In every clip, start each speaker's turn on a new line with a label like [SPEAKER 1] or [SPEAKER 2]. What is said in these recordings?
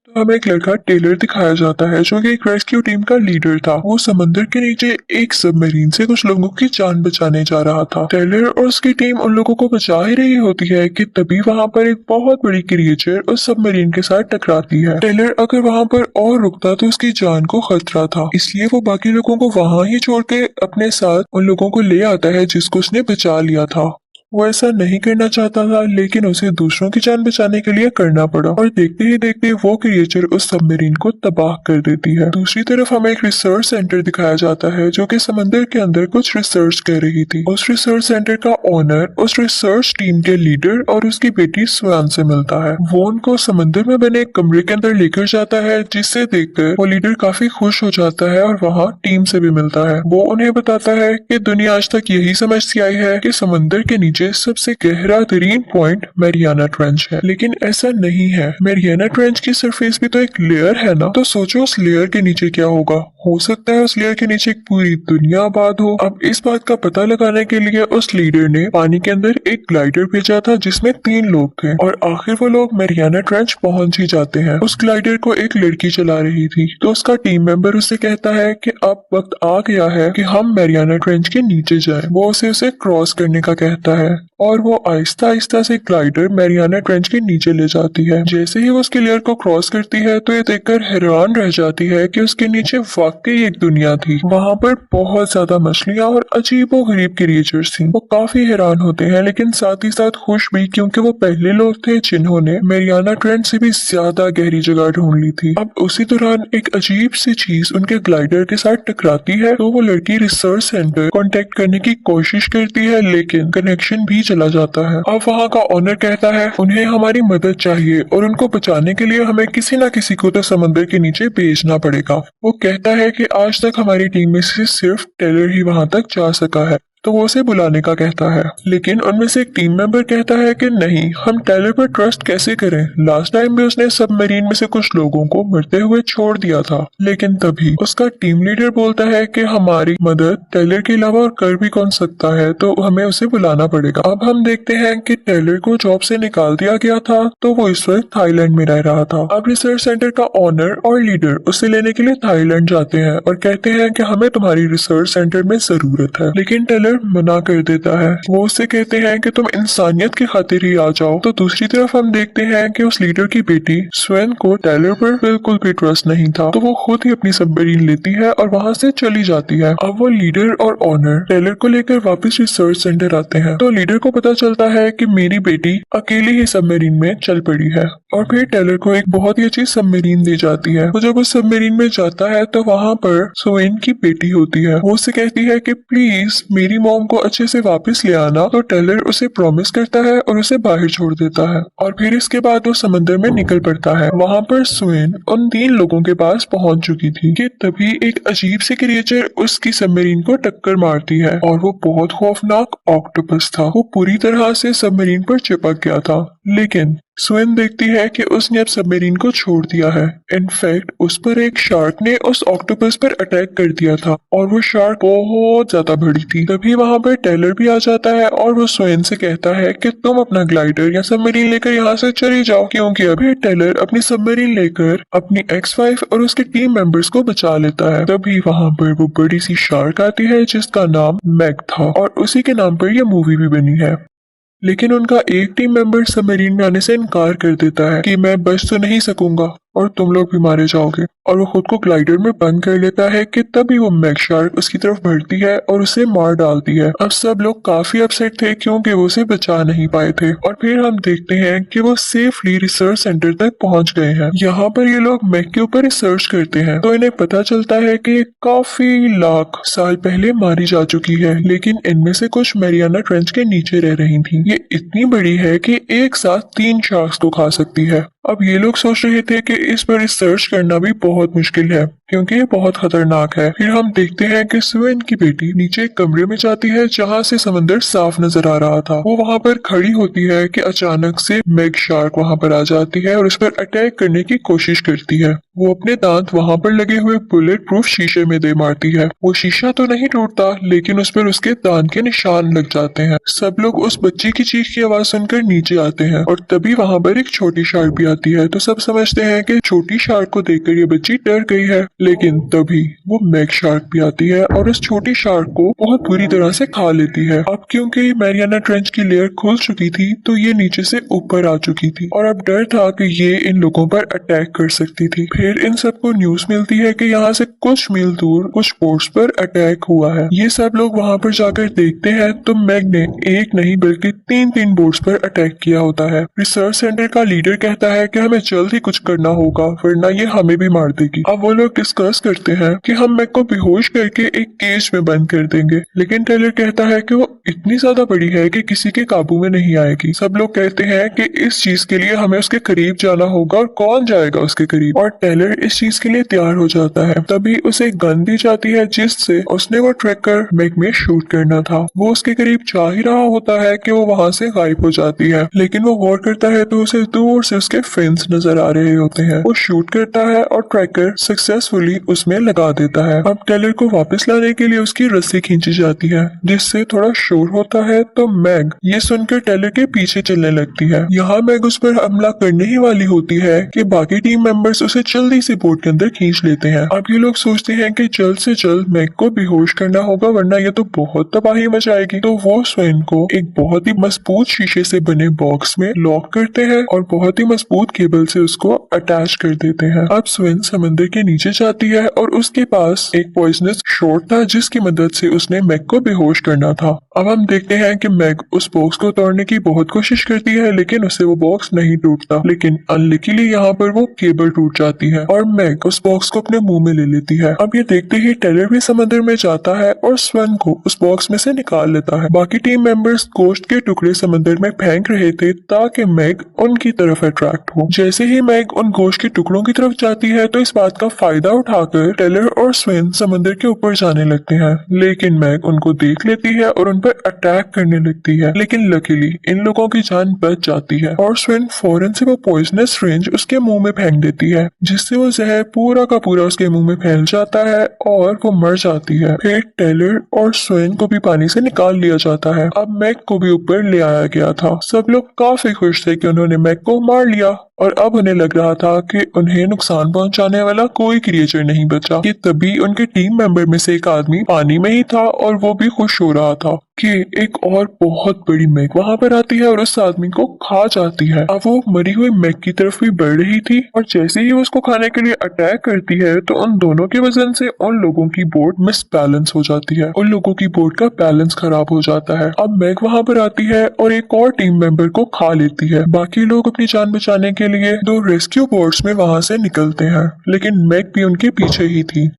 [SPEAKER 1] तो हमें एक लड़का टेलर दिखाया जाता है जो कि एक रेस्क्यू टीम का लीडर था। वो समंदर के नीचे एक सबमरीन से कुछ लोगों की जान बचाने जा रहा था। टेलर और उसकी टीम उन लोगों को बचा ही रही होती है कि तभी वहां पर एक बहुत बड़ी क्रिएचर उस सबमरीन के साथ टकराती है। टेलर अगर वहां पर और रुकता तो उसकी जान को खतरा था, इसलिए वो बाकी लोगों को वहां ही छोड़ के अपने साथ उन लोगों को ले आता है जिसको उसने बचा लिया था। वो ऐसा नहीं करना चाहता था, लेकिन उसे दूसरों की जान बचाने के लिए करना पड़ा और देखते ही देखते वो क्रिएचर उस सबमरीन को तबाह कर देती है। दूसरी तरफ हमें एक रिसर्च सेंटर दिखाया जाता है जो कि समंदर के अंदर कुछ रिसर्च कर रही थी। उस रिसर्च सेंटर का ओनर उस रिसर्च टीम के लीडर और उसकी बेटी स्वान से मिलता है। वो उनको समंदर में बने एक कमरे के अंदर लेकर जाता है, जिससे देखकर वो लीडर काफी खुश हो जाता है और वहाँ टीम से भी मिलता है। वो उन्हें बताता है कि दुनिया आज तक यही समझती आई है कि समंदर के नीचे सबसे गहरा तरीन पॉइंट मैरियाना ट्रेंच है, लेकिन ऐसा नहीं है। मैरियाना ट्रेंच की सरफेस भी तो एक लेयर है ना, तो सोचो उस लेयर के नीचे क्या होगा। हो सकता है उस लेयर के नीचे एक पूरी दुनिया आबाद हो। अब इस बात का पता लगाने के लिए उस लीडर ने पानी के अंदर एक ग्लाइडर भेजा था जिसमें 3 लोग थे और आखिर वो लोग मैरियाना ट्रेंच पहुंच ही जाते हैं। उस ग्लाइडर को एक लड़की चला रही थी, तो उसका टीम मेंबर उससे कहता है कि अब वक्त आ गया है कि हम मैरियाना ट्रेंच के नीचे जाएं। वो उसे क्रॉस करने का कहता है और वो आहिस्ता आहिस्ता से ग्लाइडर मैरियाना ट्रेंच के नीचे ले जाती है। जैसे ही वो उसके लेयर को क्रॉस करती है तो ये देखकर हैरान रह जाती है कि उसके नीचे वाकई एक दुनिया थी। वहाँ पर बहुत ज्यादा मछलियाँ और अजीबो गरीब क्रिएचर्स थी। वो काफी हैरान होते हैं, लेकिन साथ ही साथ खुश भी, क्योंकि वो पहले लोग थे जिन्होंने मैरियाना ट्रेंच से भी ज्यादा गहरी जगह ढूंढ ली थी। अब उसी दौरान एक अजीब सी चीज उनके ग्लाइडर के साथ टकराती है, तो वो लड़की रिसर्च सेंटर कांटेक्ट करने की कोशिश करती है, लेकिन कनेक्शन भी चला जाता है। अब वहाँ का ओनर कहता है उन्हें हमारी मदद चाहिए और उनको बचाने के लिए हमें किसी न किसी को तो समंदर के नीचे भेजना पड़ेगा। वो कहता है कि आज तक हमारी टीम में से सिर्फ टेलर ही वहाँ तक जा सका है, तो वो उसे बुलाने का कहता है। लेकिन उनमें से एक टीम मेंबर कहता है कि नहीं, हम टेलर पर ट्रस्ट कैसे करें, लास्ट टाइम भी उसने सबमरीन में से कुछ लोगों को मरते हुए छोड़ दिया था। लेकिन तभी उसका टीम लीडर बोलता है कि हमारी मदद टेलर के अलावा और कर भी कौन सकता है, तो हमें उसे बुलाना पड़ेगा। अब हम देखते हैं कि टेलर को जॉब से निकाल दिया गया था, तो वो इस वक्त थाईलैंड में रह रहा था। अब रिसर्च सेंटर का ओनर और लीडर उसे लेने के लिए थाईलैंड जाते हैं और कहते हैं कि हमें तुम्हारी रिसर्च सेंटर में जरूरत है, लेकिन टेलर मना कर देता है। वो उससे कहते हैं कि तुम इंसानियत की खातिर ही आ जाओ। तो दूसरी तरफ हम देखते हैं कि उस लीडर की बेटी स्वेन को टेलर पर बिल्कुल भी ट्रस्ट नहीं था, तो वो खुद ही अपनी सबमरीन लेती है और वहाँ से चली जाती है। अब वो लीडर और ओनर टेलर को लेकर वापस रिसर्च सेंटर आते हैं, तो लीडर को पता चलता है कि मेरी बेटी अकेली ही सबमरीन में चल पड़ी है और फिर टेलर को एक बहुत ही अच्छी सबमरीन दी जाती है। वो जब उस सबमरीन में जाता है तो वहाँ पर स्वेन की बेटी होती है। वो उससे कहती है कि प्लीज मेरी मॉम को अच्छे से वापस ले आना, तो टेलर उसे प्रॉमिस करता है और उसे बाहर छोड़ देता है और फिर इसके बाद वो समंदर में निकल पड़ता है। वहाँ पर स्वेन उन 3 लोगों के पास पहुंच चुकी थी कि तभी एक अजीब सी क्रिएचर उसकी सबमरीन को टक्कर मारती है और वो बहुत खौफनाक ऑक्टोपस था। वो पूरी तरह से सबमरीन पर चिपक गया था, लेकिन स्वेन देखती है कि उसने अब सबमरीन को छोड़ दिया है। इनफैक्ट उस पर एक शार्क ने उस ऑक्टोपस पर अटैक कर दिया था और वो शार्क बहुत ज्यादा बड़ी थी। तभी वहां पर टेलर भी आ जाता है और वो स्वेन से कहता है कि तुम अपना ग्लाइडर या सबमरीन लेकर यहाँ से चली जाओ, क्योंकि अभी टेलर अपनी सबमरीन लेकर अपनी एक्स वाइफ और उसके टीम मेंबर्स को बचा लेता है। तभी वहां पर वो बड़ी सी शार्क आती है जिसका नाम मैग था और उसी के नाम पर यह मूवी भी बनी है। लेकिन उनका एक टीम मेंबर सबमरीन में आने से इनकार कर देता है कि मैं बच तो नहीं सकूंगा और तुम लोग भी मारे जाओगे, और वो खुद को ग्लाइडर में बंद कर लेता है कि तभी वो मैग शार्क उसकी तरफ बढ़ती है और उसे मार डालती है। अब सब लोग काफी अपसेट थे क्योंकि वो उसे बचा नहीं पाए थे और फिर हम देखते हैं कि वो सेफली रिसर्च सेंटर तक पहुंच गए हैं। यहाँ पर ये लोग मैग के ऊपर रिसर्च करते हैं, तो इन्हें पता चलता है कि ये काफी लाख साल पहले मारी जा चुकी है, लेकिन इनमें से कुछ मैरियाना ट्रेंच के नीचे रह रही थी। ये इतनी बड़ी है कि एक साथ 3 शार्क्स को खा सकती है। अब ये लोग सोच रहे थे कि इस पर रिसर्च करना भी बहुत मुश्किल है, क्योंकि ये बहुत खतरनाक है। फिर हम देखते हैं कि स्वेन की बेटी नीचे एक कमरे में जाती है जहाँ से समंदर साफ नजर आ रहा था। वो वहाँ पर खड़ी होती है कि अचानक से मेग शार्क वहाँ पर आ जाती है और उस पर अटैक करने की कोशिश करती है। वो अपने दांत वहाँ पर लगे हुए बुलेट प्रूफ शीशे में दे मारती है। वो शीशा तो नहीं टूटता, लेकिन उस पर उसके दांत के निशान लग जाते हैं। सब लोग उस बच्ची की चीख की आवाज सुनकर नीचे आते हैं और तभी वहाँ पर एक छोटी शार्क भी आती है। तो सब समझते हैं कि छोटी शार्क को देखकर ये बच्ची डर गई है, लेकिन तभी वो मेग शार्क भी आती है और उस छोटी शार्क को बहुत बुरी तरह से खा लेती है। अब क्योंकि मैरियाना ट्रेंच की लेयर खुल चुकी थी तो ये नीचे से ऊपर आ चुकी थी और अब डर था कि ये इन लोगों पर अटैक कर सकती थी। फिर इन सबको न्यूज मिलती है कि यहाँ से कुछ मील दूर कुछ बोट्स पर अटैक हुआ है। ये सब लोग वहाँ पर जाकर देखते हैं तो मैग ने एक नहीं बल्कि तीन बोट्स पर अटैक किया होता है। रिसर्च सेंटर का लीडर कहता है कि हमें जल्द ही कुछ करना होगा वरना ये हमें भी मार देगी। अब वो लोग डिस्कस करते हैं कि हम मैग को बेहोश करके एक केज में बंद कर देंगे, लेकिन टेलर कहता है कि वो इतनी ज्यादा बड़ी है कि किसी के काबू में नहीं आएगी। सब लोग कहते हैं कि इस चीज के लिए हमें उसके करीब जाना होगा और कौन जाएगा उसके करीब, और टेलर इस चीज के लिए तैयार हो जाता है। तभी उसे एक गन दी जाती है जिससे उसने वो ट्रैकर मैग में शूट करना था। वो उसके करीब जा ही रहा होता है कि वो वहां से गायब हो जाती है, लेकिन वो गौर करता है तो उसे दूर से उसके फिन्स नजर आ रहे होते हैं। वो शूट करता है और ट्रैकर सक्सेसफुली उसमें लगा देता है। अब टेलर को वापस लाने के लिए उसकी रस्सी खींची जाती है जिससे थोड़ा शोर होता है तो मैग ये सुनकर टेलर के पीछे चलने लगती है। यहाँ मैग उस पर हमला करने ही वाली होती है कि बाकी टीम मेंबर्स उसे जल्दी से बोट के अंदर खींच लेते हैं। अब ये लोग सोचते हैं कि जल्द से जल्द मैग को बेहोश करना होगा वरना ये तो बहुत तबाही मचाएगी। तो वो स्वेन को एक बहुत ही मजबूत शीशे से बने बॉक्स में लॉक करते हैं और बहुत ही मजबूत केबल से उसको अटैच कर देते हैं। अब स्वेन समंदर के नीचे जाती है और उसके पास एक पॉइजनस शॉट था जिसकी मदद से उसने मैग को बेहोश करना था। अब हम देखते हैं कि मैग उस बॉक्स को तोड़ने की बहुत कोशिश करती है लेकिन उससे वो बॉक्स नहीं टूटता, लेकिन अनलकीली यहाँ पर वो केबल टूट जाती है और मैग उस बॉक्स को अपने मुंह में ले लेती है। अब ये देखते ही टेलर भी समंदर में जाता है और स्वेन को उस बॉक्स में से निकाल लेता है। बाकी टीम मेंबर्स गोश्त के टुकड़े समंदर में फेंक रहे थे ताकि मैग उनकी तरफ अट्रैक्ट हो। जैसे ही मैग उन गोश्त के टुकड़ों की तरफ जाती है तो इस बात का फायदा उठाकर टेलर और स्वेन समंदर के ऊपर जाने लगते हैं, लेकिन मैग उनको देख लेती है और उन पर अटैक करने लगती है। लेकिन लकीली इन लोगों की जान बच जाती है और स्वेन फौरन से वो पॉइजनस रेंज उसके मुंह में फेंक देती है जिससे वो जहर पूरा का पूरा उसके मुंह में फैल जाता है और वो मर जाती है। फिर टेलर और स्वेन को भी पानी से निकाल लिया जाता है। अब मैग को भी ऊपर ले आया गया था। सब लोग काफी खुश थे कि उन्होंने मैग को मार लिया और अब उन्हें लग रहा था कि उन्हें नुकसान पहुंचाने वाला कोई क्रिएचर नहीं बचा कि तभी उनके टीम मेंबर में से एक आदमी पानी में ही था और वो भी खुश हो रहा था कि एक और बहुत बड़ी मैग वहां पर आती है और उस आदमी को खा जाती है। अब वो मरी हुई मैग की तरफ भी बढ़ रही थी और जैसे ही वो उसको खाने के लिए अटैक करती है तो उन दोनों के वजन से उन लोगों की बोट मिसबैलेंस हो जाती है। उन लोगों की बोट का बैलेंस खराब हो जाता है। अब मैग वहां पर आती है और एक और टीम मेंबर को खा लेती है। बाकी लोग अपनी जान बचाने के लिए दो रेस्क्यू बोट्स में वहां से निकलते हैं, लेकिन मैग भी उनके पीछे ही थी।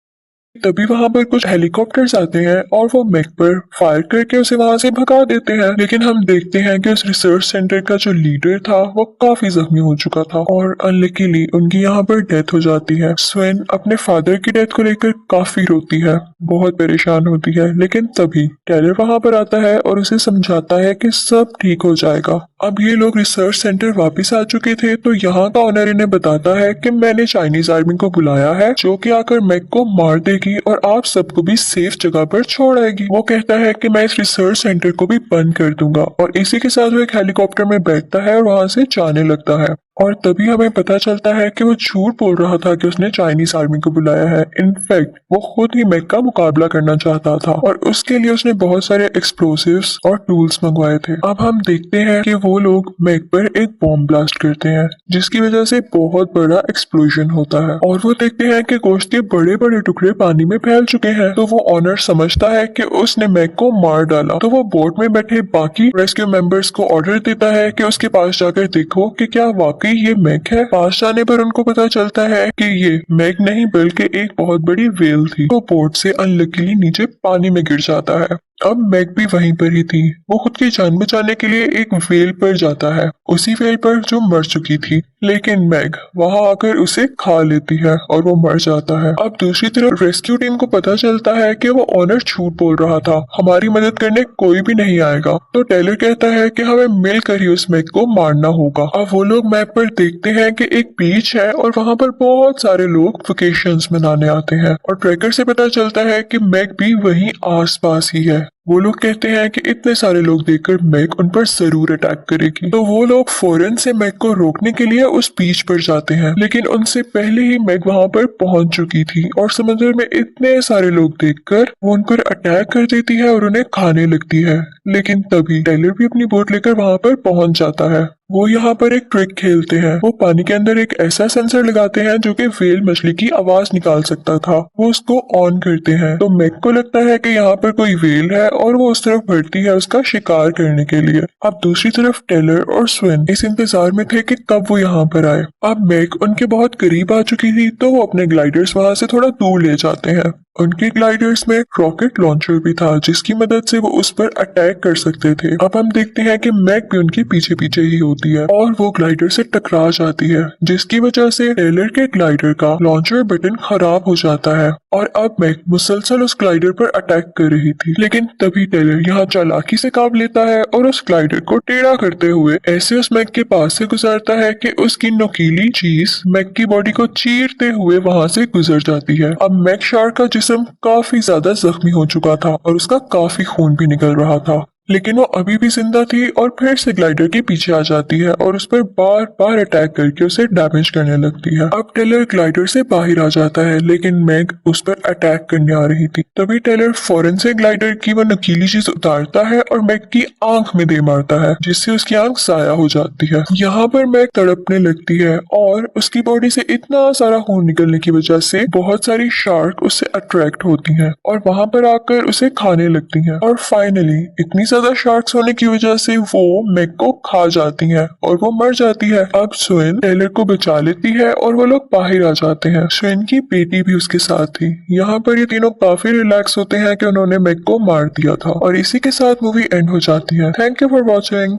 [SPEAKER 1] तभी वहां पर कुछ हेलीकॉप्टर्स आते हैं और वो मैग पर फायर करके उसे वहां से भगा देते हैं, लेकिन हम देखते हैं कि उस रिसर्च सेंटर का जो लीडर था वो काफी जख्मी हो चुका था और अनलकीली उनकी यहाँ पर डेथ हो जाती है। स्वेन अपने फादर की डेथ को लेकर काफी रोती है, बहुत परेशान होती है, लेकिन तभी टेलर वहां पर आता है और उसे समझाता है कि सब ठीक हो जाएगा। अब ये लोग रिसर्च सेंटर वापस आ चुके थे तो यहाँ का ऑनर इन्हें बताता है कि मैंने चाइनीज आर्मी को बुलाया है जो कि आकर मैग को मार देगी और आप सबको भी सेफ जगह पर छोड़ आएगी। वो कहता है कि मैं इस रिसर्च सेंटर को भी बंद कर दूंगा और इसी के साथ वो एक हेलीकॉप्टर में बैठता है और वहां से जाने लगता है। और तभी हमें पता चलता है कि वो झूठ बोल रहा था कि उसने चाइनीज आर्मी को बुलाया है। इनफैक्ट वो खुद ही मैग का मुकाबला करना चाहता था और उसके लिए उसने बहुत सारे एक्सप्लोसिव्स और टूल्स मंगवाए थे। अब हम देखते हैं कि वो लोग मैग पर एक बॉम्ब ब्लास्ट करते हैं जिसकी वजह से बहुत बड़ा एक्सप्लोजन होता है और वो देखते हैं कि गोश्त के बड़े बड़े टुकड़े पानी में फैल चुके हैं। तो वो ऑनर समझता है कि उसने मैग को मार डाला, तो वो बोट में बैठे बाकी रेस्क्यू मेंबर्स को ऑर्डर देता है कि उसके पास जाकर देखो कि क्या ये मैग है। पास जाने पर उनको पता चलता है कि ये मैग नहीं बल्कि एक बहुत बड़ी वेल थी। वो बोट से अनलकीली नीचे पानी में गिर जाता है। अब मैग भी वहीं पर ही थी। वो खुद की जान बचाने के लिए एक व्हेल पर जाता है, उसी व्हेल पर जो मर चुकी थी, लेकिन मैग वहां आकर उसे खा लेती है और वो मर जाता है। अब दूसरी तरफ रेस्क्यू टीम को पता चलता है कि वो ऑनर झूठ बोल रहा था, हमारी मदद करने कोई भी नहीं आएगा। तो टेलर कहता है कि हमें मिलकर ही उस मैग को मारना होगा। अब वो लोग मैप पर देखते हैं कि एक बीच है और वहां पर बहुत सारे लोग वेकेशंस मनाने आते हैं और ट्रैकर से पता चलता है कि मैग भी वहीं आसपास ही है। वो लोग कहते हैं कि इतने सारे लोग देखकर मैग उन पर जरूर अटैक करेगी, तो वो लोग फौरन से मैग को रोकने के लिए उस बीच पर जाते हैं, लेकिन उनसे पहले ही मैग वहां पर पहुंच चुकी थी और समुद्र में इतने सारे लोग देखकर वो उन पर अटैक कर देती है और उन्हें खाने लगती है। लेकिन तभी टेलर भी अपनी बोट लेकर वहां पर पहुंच जाता है। वो यहाँ पर एक ट्रिक खेलते हैं। वो पानी के अंदर एक ऐसा सेंसर लगाते हैं जो कि व्हेल मछली की आवाज निकाल सकता था। वो उसको ऑन करते हैं तो मैग को लगता है कि यहाँ पर कोई व्हेल है और वो उस तरफ बढ़ती है उसका शिकार करने के लिए। अब दूसरी तरफ टेलर और स्विन इस इंतजार में थे कि कब वो यहाँ पर आए। अब मैग उनके बहुत करीब आ चुकी थी तो वो अपने ग्लाइडर्स वहां से थोड़ा दूर ले जाते हैं। उनके ग्लाइडर्स में रॉकेट लॉन्चर भी था जिसकी मदद से वो उस पर अटैक कर सकते थे। अब हम देखते हैं कि मैग भी उनके पीछे पीछे ही होती है और वो ग्लाइडर से टकरा जाती है, जिसकी वजह से टेलर के ग्लाइडर का लॉन्चर बटन खराब हो जाता है और अब मैग मुसलसल उस ग्लाइडर पर अटैक कर रही थी। लेकिन तभी टेलर यहाँ चालाकी से काम लेता है और उस ग्लाइडर को टेढ़ा करते हुए ऐसे उस मैग के पास से गुजरता है कि उसकी नुकीली चीज मैग की बॉडी को चीरते हुए वहां से गुजर जाती है। अब मैग शार्क का जिस्म काफी ज्यादा जख्मी हो चुका था और उसका काफी खून भी निकल रहा था, लेकिन वो अभी भी जिंदा थी और फिर से ग्लाइडर के पीछे आ जाती है और उस पर बार बार अटैक करके उसे डैमेज करने लगती है। अब टेलर ग्लाइडर से बाहर आ जाता है लेकिन मैग उस पर अटैक करने आ रही थी। तभी टेलर फौरन से ग्लाइडर की वो नुकीली चीज उतारता है और मैग की आंख में दे मारता है, जिससे उसकी आंख साया हो जाती है। यहाँ पर मैग तड़पने लगती है और उसकी बॉडी से इतना सारा खून निकलने की वजह से बहुत सारी शार्क उससे अट्रैक्ट होती हैं और वहां पर आकर उसे खाने लगती हैं और फाइनली इतनी ज्यादा शार्क्स होने की वजह से वो मैग को खा जाती हैं और वो मर जाती है। अब स्विन टेलर को बचा लेती है और वो लोग बाहर आ जाते हैं। स्विन की बेटी भी उसके साथ थी। यहाँ पर ये तीनों काफी रिलैक्स होते हैं कि उन्होंने मैग को मार दिया था और इसी के साथ मूवी एंड हो जाती है। Thank you for watching.